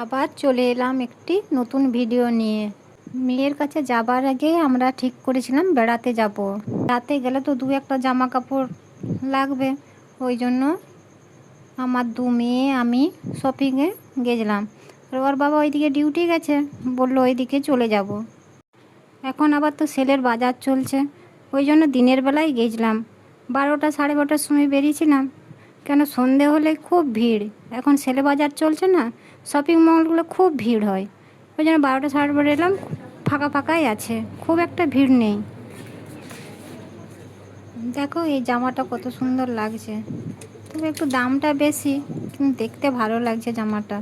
আবার চলে এলাম একটি নতুন ভিডিও নিয়ে। মেয়ের কাছে যাবার আগে আমরা ঠিক করেছিলাম বেড়াতে যাব। রাতে গেলে তো দু একটা জামা কাপড় লাগবে, ওই জন্য আমার দু মেয়ে আমি শপিংয়ে গেছিলাম। আর ওর বাবা ওইদিকে ডিউটি গেছে, বললো ওইদিকে চলে যাব। এখন আবার তো সেলের বাজার চলছে, ওই জন্য দিনের বেলায় গেছিলাম। 12টা সাড়ে 12টার সময় বেরিয়েছিলাম, কেন সন্ধে হলে খুব ভিড়। এখন সেলে বাজার চলছে না, শপিং মলগুলো খুব ভিড় হয়, ওই জন্য 12টা সাড়ে 12 এলাম, ফাঁকা ফাঁকাই আছে, খুব একটা ভিড় নেই। দেখো এই জামাটা কত সুন্দর লাগছে, তবে একটু দামটা বেশি, কিন্তু দেখতে ভালো লাগছে জামাটা।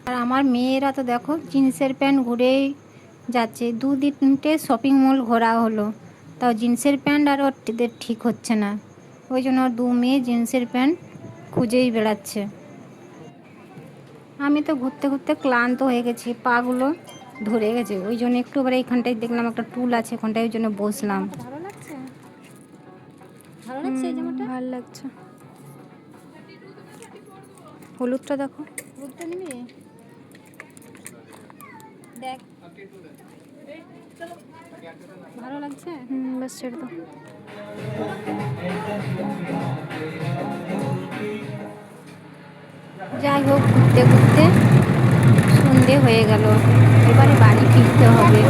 আর আমার মেয়েরা তো দেখো জিন্সের প্যান্ট ঘুরেই যাচ্ছে, 2-3টে শপিং মল ঘোরা হলো, তাও জিন্সের প্যান্ট আর ওদের ঠিক হচ্ছে না, ওই জন্য ওর দু মেয়ে জিন্সের প্যান্ট খুঁজেই বেড়াচ্ছে। আমি তো ঘুরতে ঘুরতে ক্লান্ত হয়ে গেছি, পাগুলো ধরে গেছে, ওই জন্য একটু এবার এইখানটায় দেখলাম একটা টুল আছে ওখানটায়, ওই জন্য বসলাম। ভালো লাগছে, ভালো লাগছে এই জামাটা, ভালো লাগছে। হলুদটা দেখো, হলুদটা নিবি, দেখ ভালো লাগছে। বাস ছেড়ে দাও। যাই হোক, ঘুরতে ঘুরতে সন্ধে হয়ে গেল, এবারে বাড়ি ফিরতে হবে।